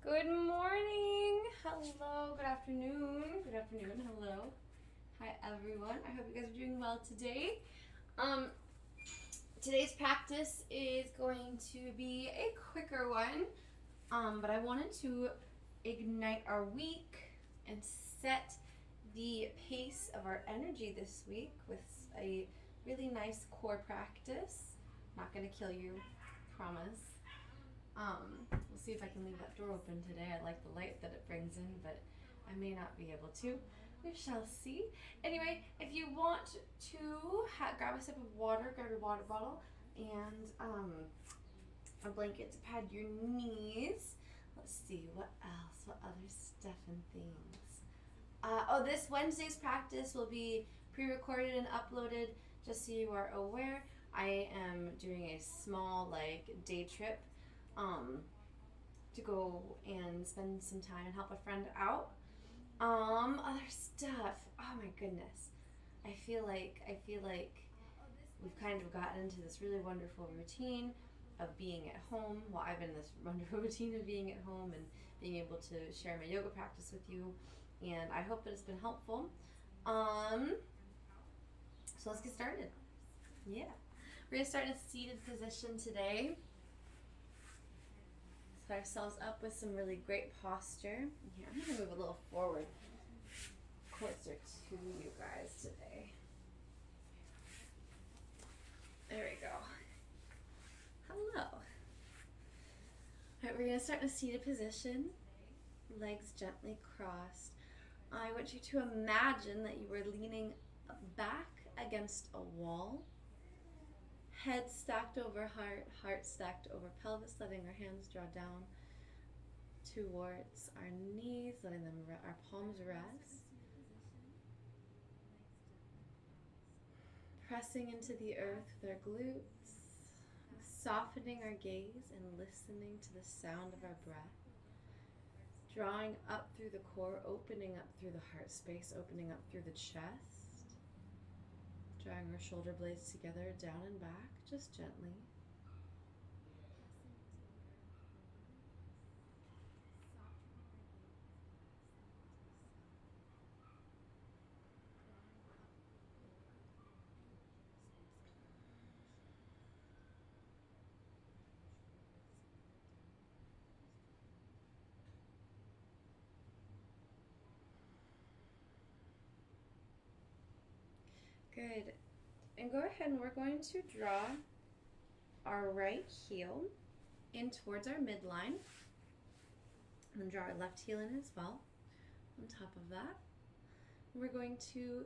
Good morning. Hello. Good afternoon. Good afternoon. Hello. Hi everyone. I hope you guys are doing well today. Um Today's practice is going to be a quicker one. But I wanted to ignite our week and set the pace of our energy this week with a really nice core practice. Not going to kill you, promise. We'll see if I can leave that door open today. I like the light that it brings in, but I may not be able to. We shall see. Anyway, if you want to grab a sip of water, grab your water bottle, and a blanket to pad your knees. Let's see, what else? What other stuff and things? This Wednesday's practice will be pre-recorded and uploaded, just so you are aware. I am doing a small, day trip to go and spend some time and help a friend out. Other stuff. Oh my goodness. I feel like we've kind of gotten into this really wonderful routine of being at home. Well, I've been in this wonderful routine of being at home and being able to share my yoga practice with you, and I hope that it's been helpful. So let's get started. Yeah. We're gonna start in a seated position today. Set ourselves up with some really great posture. Here, I'm gonna move a little forward, closer to you guys today. There we go. Hello. Alright, we're gonna start in a seated position, legs gently crossed. I want you to imagine that you were leaning back against a wall. Head stacked over heart, heart stacked over pelvis, letting our hands draw down towards our knees, letting our palms rest. Pressing into the earth with our glutes, softening our gaze and listening to the sound of our breath. Drawing up through the core, opening up through the heart space, opening up through the chest. Drawing our shoulder blades together, down and back, just gently. Good. And go ahead and we're going to draw our right heel in towards our midline. And then draw our left heel in as well, on top of that. And we're going to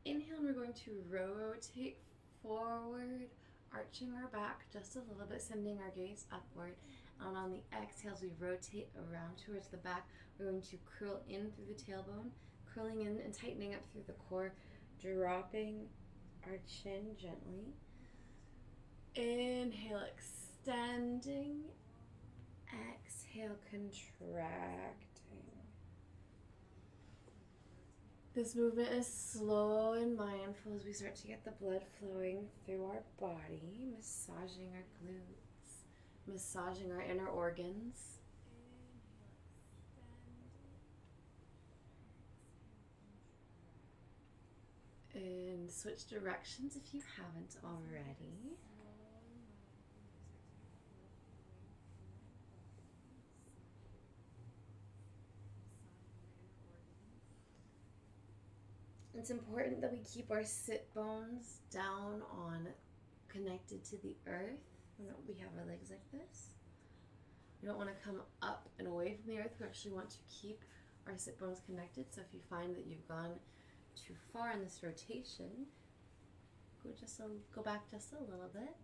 inhale and we're going to rotate forward, arching our back just a little bit, sending our gaze upward. And on the exhales, we rotate around towards the back. We're going to curl in through the tailbone, curling in and tightening up through the core, dropping our chin gently. Inhale, extending. Exhale, contracting. This movement is slow and mindful as we start to get the blood flowing through our body, massaging our glutes, massaging our inner organs. And switch directions if you haven't already. It's important that we keep our sit bones down on, connected to the earth. We have our legs like this. We don't want to come up and away from the earth. We actually want to keep our sit bones connected. So if you find that you've gone too far in this rotation, go back just a little bit.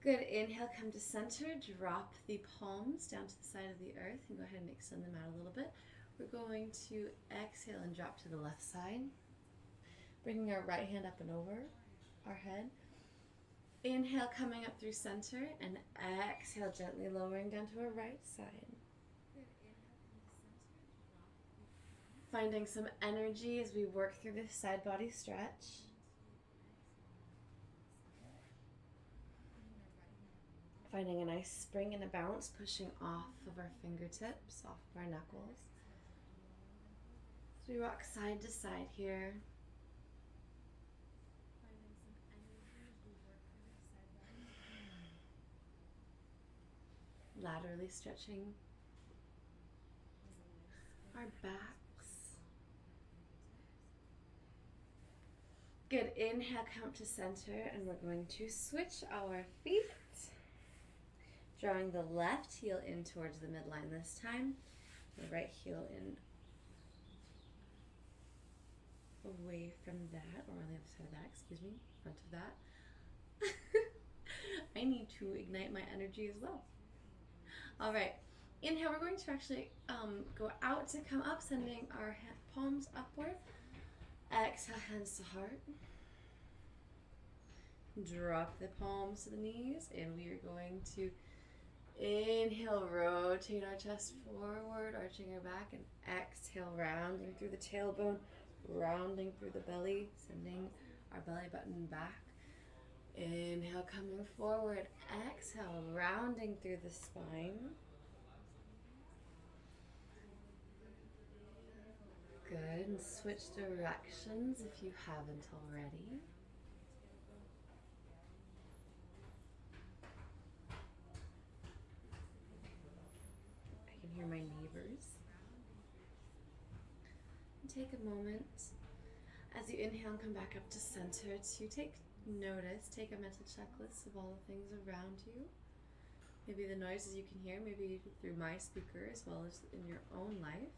Good. Inhale, come to center. Drop the palms down to the side of the earth and go ahead and extend them out a little bit. We're going to exhale and drop to the left side, bringing our right hand up and over our head. Inhale, coming up through center, and exhale, gently lowering down to our right side. Finding some energy as we work through this side body stretch. finding a nice spring and a bounce, pushing off of our fingertips, off of our knuckles. So we rock side to side here. Laterally stretching our backs. Good. Inhale, come to center, and we're going to switch our feet. Drawing the left heel in towards the midline this time. The right heel in away from that, or on the other side of that, excuse me, front of that. I need to ignite my energy as well. All right, inhale, we're going to actually go out to come up, sending our palms upward. Exhale, hands to heart. Drop the palms to the knees, and we are going to inhale, rotate our chest forward, arching our back, and exhale, rounding through the tailbone, rounding through the belly, sending our belly button back. Inhale, coming forward. Exhale, rounding through the spine. Good, and switch directions if you haven't already. I can hear my neighbors. And take a moment as you inhale and come back up to center to take a mental checklist of all the things around you. Maybe the noises you can hear, maybe through my speaker as well as in your own life.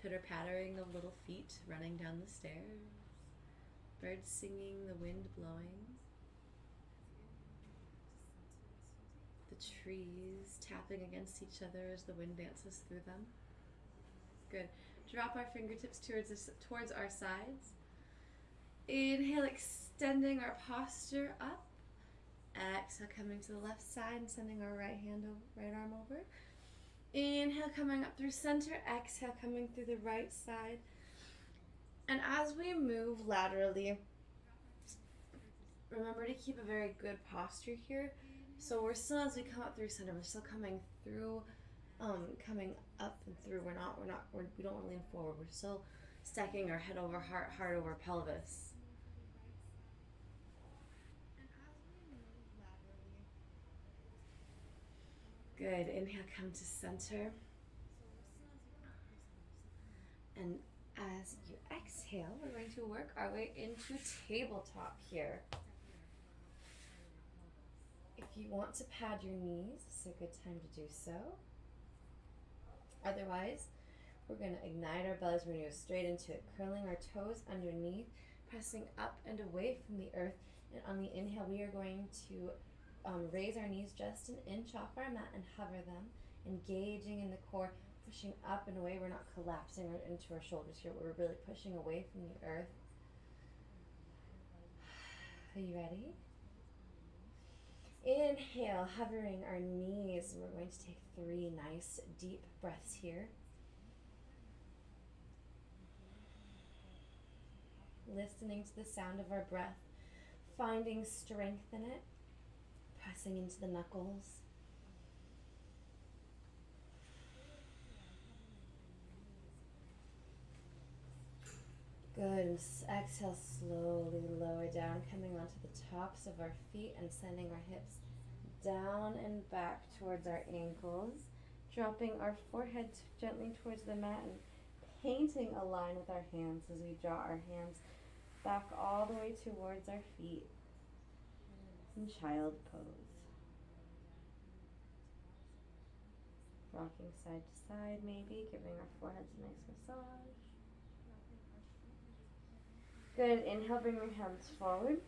Pitter-pattering of little feet running down the stairs. Birds singing, the wind blowing. The trees tapping against each other as the wind dances through them. Good. Drop our fingertips towards our sides. Inhale, extending our posture up. Exhale, coming to the left side and sending our right arm over. Inhale, coming up through center. Exhale, coming through the right side. And as we move laterally, remember to keep a very good posture here. So we're still, as we come up through center, we're still coming through, coming up and through. We don't want to lean forward. We're still stacking our head over heart, heart over pelvis. Good. Inhale, come to center. And as you exhale, we're going to work our way into tabletop here. If you want to pad your knees, it's a good time to do so. Otherwise, we're going to ignite our bellies. We're going to go straight into it, curling our toes underneath, pressing up and away from the earth. And on the inhale, we are going to raise our knees just an inch off our mat and hover them, engaging in the core, pushing up and away. We're not collapsing into our shoulders here. We're really pushing away from the earth. Are you ready? Inhale, hovering our knees, and we're going to take 3 nice deep breaths here. Listening to the sound of our breath, finding strength in it, pressing into the knuckles. Good, and exhale, slowly lower down, coming onto the tops of our feet and sending our hips down and back towards our ankles, dropping our forehead gently towards the mat and painting a line with our hands as we draw our hands back all the way towards our feet in child pose. Rocking side to side maybe, giving our foreheads a nice massage. Good, inhale, bring your hands forward.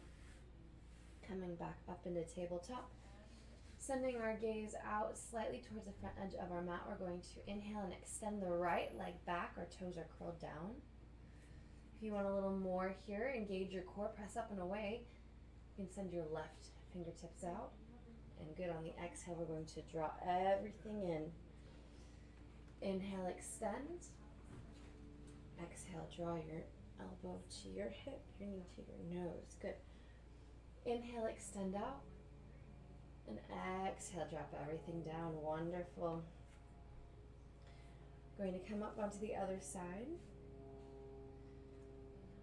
Coming back up into tabletop. Sending our gaze out slightly towards the front edge of our mat. We're going to inhale and extend the right leg back. Our toes are curled down. If you want a little more here, engage your core, press up and away. You can send your left fingertips out. And good, on the exhale, we're going to draw everything in. Inhale, extend. Exhale, draw your elbow to your hip, your knee to your nose. Good. Inhale, extend out. And exhale, drop everything down. Wonderful. Going to come up onto the other side.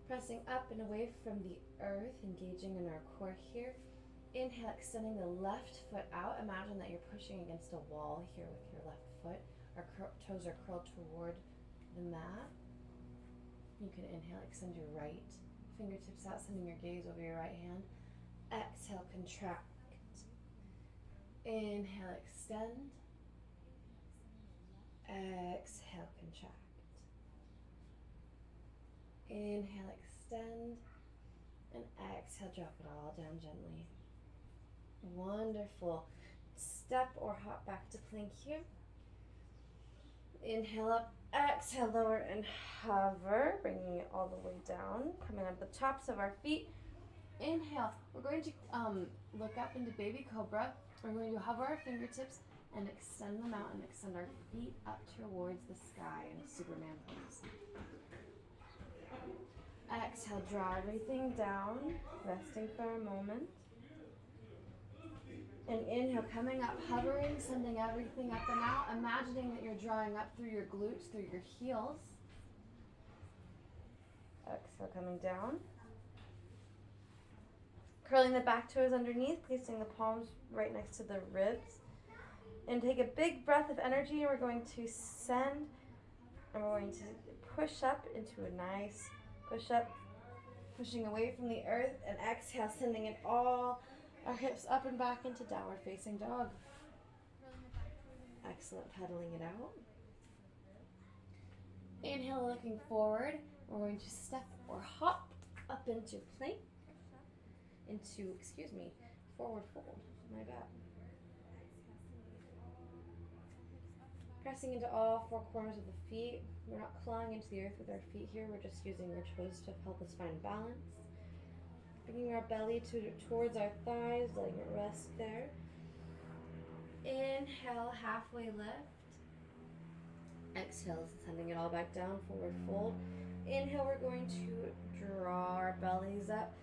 Pressing up and away from the earth, engaging in our core here. Inhale, extending the left foot out. Imagine that you're pushing against a wall here with your left foot. Our toes are curled toward the mat. You can inhale, extend your right fingertips out, sending your gaze over your right hand. Exhale, contract. Inhale, extend. Exhale, contract. Inhale, extend. And exhale, drop it all down gently. Wonderful. Step or hop back to plank here. Inhale up, exhale, lower and hover, bringing it all the way down, coming up the tops of our feet. Inhale, we're going to look up into baby cobra. We're going to hover our fingertips and extend them out and extend our feet up towards the sky in a Superman pose. Exhale, draw everything down, resting for a moment. And inhale, coming up, hovering, sending everything up and out, imagining that you're drawing up through your glutes, through your heels. Exhale, coming down. Curling the back toes underneath, placing the palms right next to the ribs. And take a big breath of energy, and we're going to send, and we're going to push up into a nice push up, pushing away from the earth, and exhale, sending it all our hips up and back into downward facing dog. Excellent, pedaling it out. Inhale, looking forward. We're going to step or hop up into plank, forward fold. My bad. Pressing into all four corners of the feet. We're not clawing into the earth with our feet here. We're just using our toes to help us find balance. Bringing our belly towards our thighs, letting it rest there. Inhale, halfway lift. Exhale, sending it all back down, forward fold. Inhale, we're going to draw our bellies up,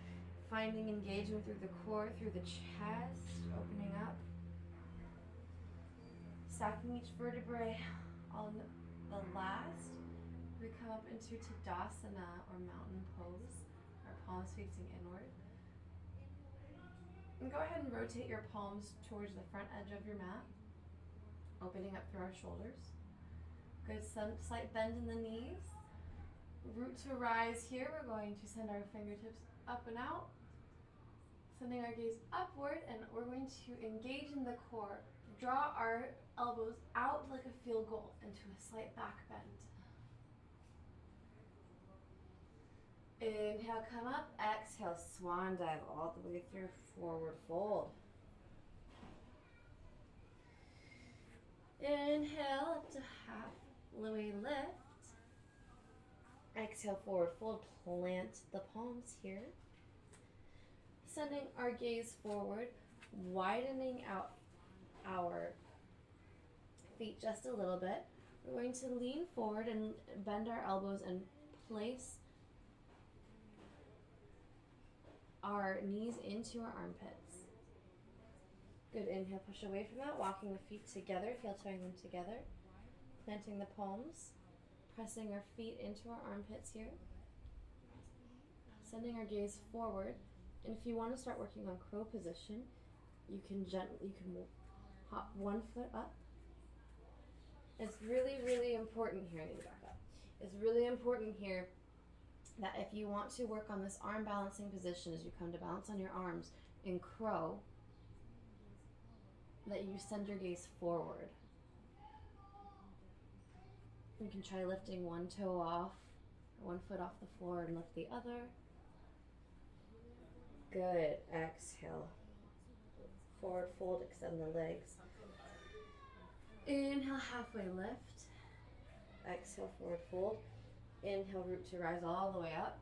finding engagement through the core, through the chest, opening up. Stacking each vertebrae on the last. We come up into Tadasana or mountain pose, our palms facing inward. And go ahead and rotate your palms towards the front edge of your mat, opening up through our shoulders. Good, slight bend in the knees. Root to rise here. We're going to send our fingertips up and out, sending our gaze upward, and we're going to engage in the core. Draw our elbows out like a field goal into a slight back bend. Inhale, come up. Exhale, swan dive all the way through, forward fold. Inhale, up to halfway lift. Exhale, forward fold. Plant the palms here. Sending our gaze forward, widening out our feet just a little bit. We're going to lean forward and bend our elbows and place our knees into our armpits. Good, inhale, push away from that, walking the feet together, heel toeing them together, planting the palms, pressing our feet into our armpits here, sending our gaze forward. And if you want to start working on crow position, you can hop one foot up. It's really, really important here. I need to back up. It's really important here that if you want to work on this arm balancing position as you come to balance on your arms in crow, that you send your gaze forward. You can try lifting one toe off, one foot off the floor, and lift the other. Good. Exhale. Forward fold, extend the legs. Inhale, halfway lift. Exhale, forward fold. Inhale, root to rise all the way up.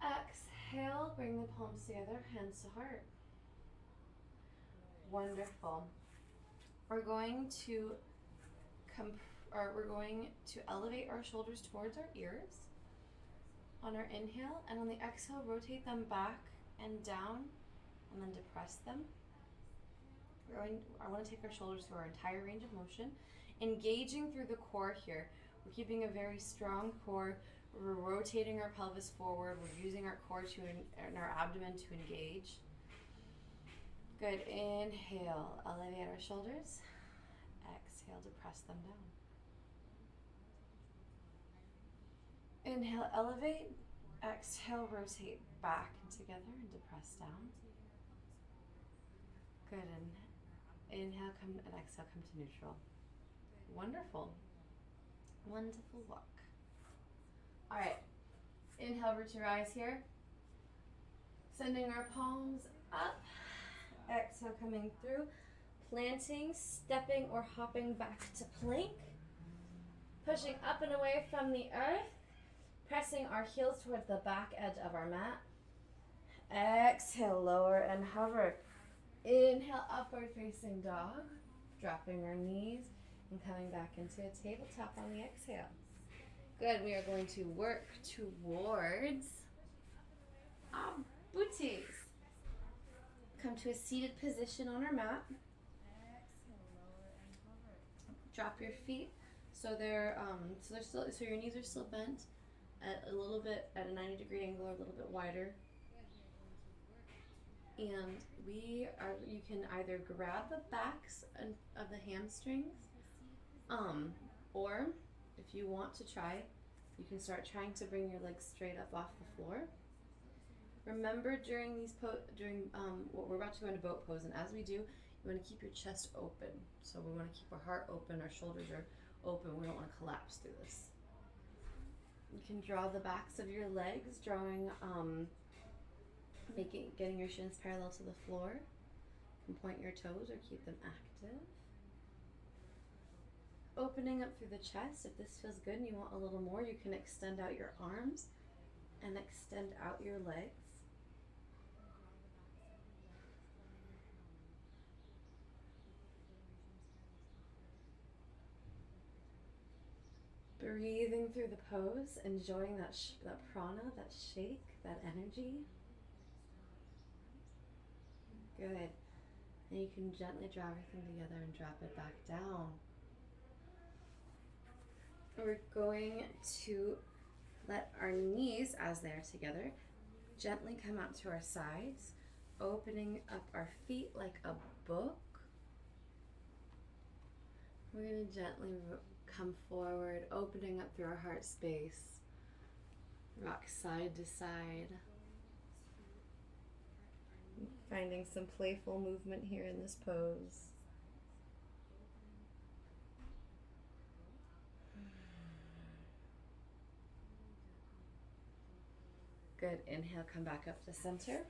Exhale, bring the palms together, hands to heart. Wonderful. We're going to elevate our shoulders towards our ears on our inhale, and on the exhale, rotate them back and down and then depress them. I want to take our shoulders through our entire range of motion, engaging through the core here. We're keeping a very strong core. We're rotating our pelvis forward. We're using our core and our abdomen to engage. Good. Inhale, elevate our shoulders. Exhale, depress them down. Inhale, elevate. Exhale, rotate back and together and depress down. Good. And inhale, come and exhale, come to neutral. Wonderful. Wonderful walk. All right. Inhale, root your eyes here. Sending our palms up. Exhale, coming through. Planting, stepping, or hopping back to plank. Pushing up and away from the earth. Pressing our heels towards the back edge of our mat. Exhale, lower and hover. Inhale, upward facing dog. Dropping our knees and coming back into a tabletop on the exhale. Good, we are going to work towards our booties. Come to a seated position on our mat. Drop your feet so so your knees are still bent at a little bit at a 90-degree angle or a little bit wider. And you can either grab the backs of the hamstrings, or if you want to try, you can start trying to bring your legs straight up off the floor. Remember during what we're about to go into boat pose, and as we do, you want to keep your chest open. So we want to keep our heart open, our shoulders are open. We don't want to collapse through this. You can draw the backs of your legs, getting your shins parallel to the floor. You can point your toes or keep them active. Opening up through the chest. If this feels good and you want a little more, you can extend out your arms and extend out your legs. Breathing through the pose, enjoying that prana, that shake, that energy. Good. And you can gently draw everything together and drop it back down. We're going to let our knees, as they are together, gently come out to our sides, opening up our feet like a book. We're going to gently come forward, opening up through our heart space. Rock side to side. Finding some playful movement here in this pose. Good. Inhale, come back up to center.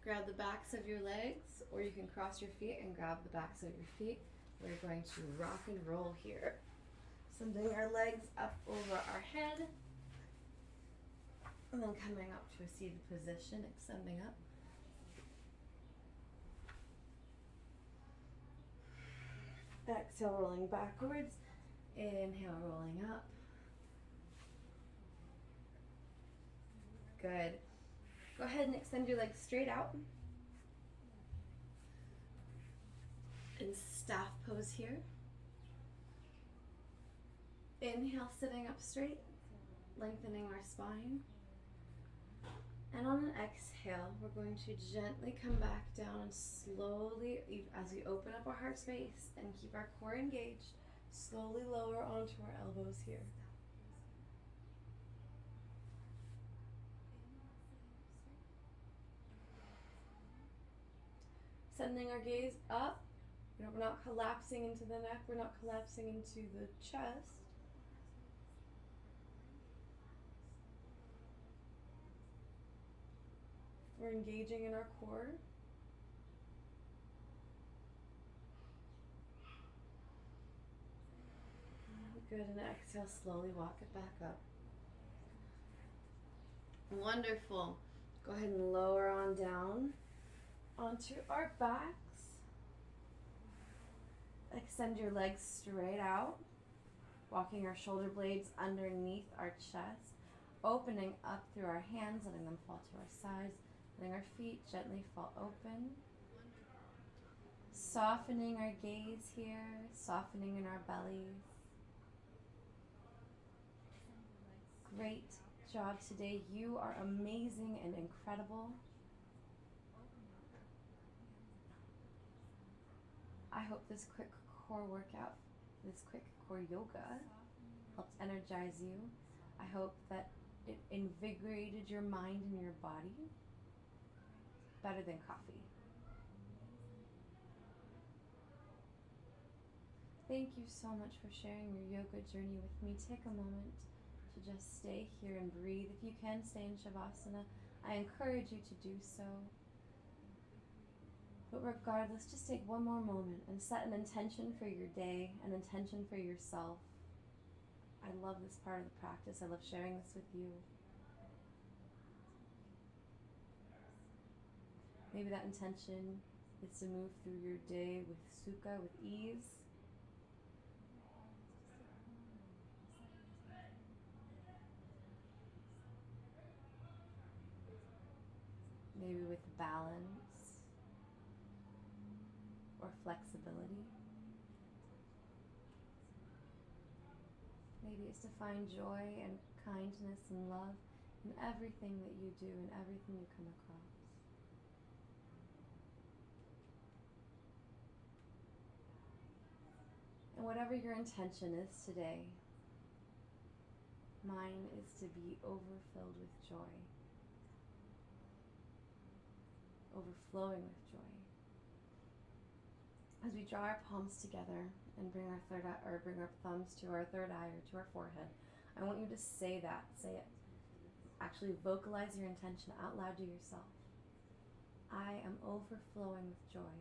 Grab the backs of your legs, or you can cross your feet and grab the backs of your feet. We're going to rock and roll here. Sending our legs up over our head. And then coming up to a seated position, extending up. Exhale, rolling backwards. Inhale, rolling up. Good. Go ahead and extend your legs straight out. In staff pose here. Inhale, sitting up straight, lengthening our spine. And on an exhale, we're going to gently come back down and slowly, as we open up our heart space and keep our core engaged, slowly lower onto our elbows here. Sending our gaze up. We're not collapsing into the neck. We're not collapsing into the chest. We're engaging in our core. Good, and exhale, slowly walk it back up. Wonderful. Go ahead and lower on down onto our backs. Extend your legs straight out, walking our shoulder blades underneath our chest, opening up through our hands, letting them fall to our sides, letting our feet gently fall open. Softening our gaze here, softening in our bellies. Great job today. You are amazing and incredible. I hope this quick core workout, this quick core yoga helped energize you. I hope that it invigorated your mind and your body better than coffee. Thank you so much for sharing your yoga journey with me. Take a moment to just stay here and breathe. If you can stay in Shavasana, I encourage you to do so. But regardless, just take one more moment and set an intention for your day, an intention for yourself. I love this part of the practice. I love sharing this with you. Maybe that intention is to move through your day with sukha, with ease. Maybe with balance or flexibility. Maybe it's to find joy and kindness and love in everything that you do and everything you come across. And whatever your intention is today, mine is to be overfilled with joy, overflowing with joy. As we draw our palms together and bring our thumbs to our third eye or to our forehead, I want you to say that. Say it. Actually vocalize your intention out loud to yourself. I am overflowing with joy.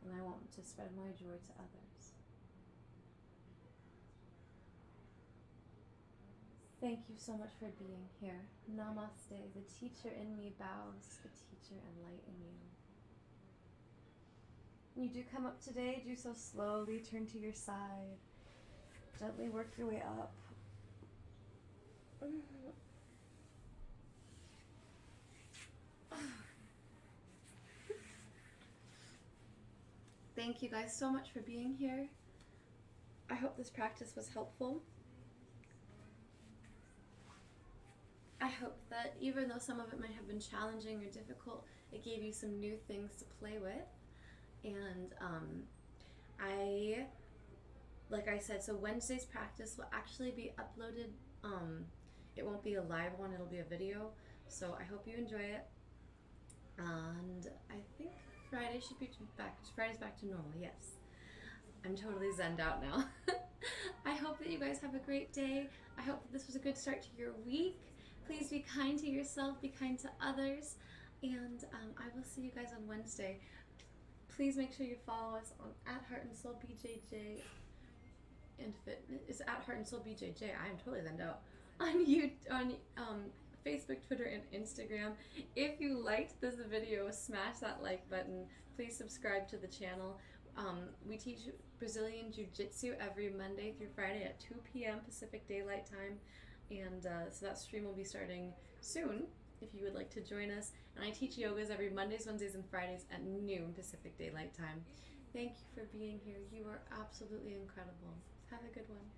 And I want to spread my joy to others. Thank you so much for being here. Namaste. The teacher in me bows, the teacher and light in you. When you do come up today, do so slowly. Turn to your side. Gently work your way up. Thank you guys so much for being here. I hope this practice was helpful. I hope that even though some of it might have been challenging or difficult, it gave you some new things to play with. And like I said, so Wednesday's practice will actually be uploaded. It won't be a live one, it'll be a video. So I hope you enjoy it. And I think Friday should be back. Friday's back to normal, yes. I'm totally zenned out now. I hope that you guys have a great day. I hope that this was a good start to your week. Please be kind to yourself, be kind to others, and I will see you guys on Wednesday. Please make sure you follow us on @HeartandSoulBJJ and Fitness. It's @HeartandSoulBJJ. I am totally zenned out. On Facebook, Twitter, and Instagram. If you liked this video, smash that like button. Please subscribe to the channel. We teach Brazilian Jiu-Jitsu every Monday through Friday at 2 p.m. Pacific Daylight Time. And so that stream will be starting soon if you would like to join us. And I teach yogas every Mondays, Wednesdays, and Fridays at noon Pacific Daylight Time. Thank you for being here. You are absolutely incredible. Have a good one.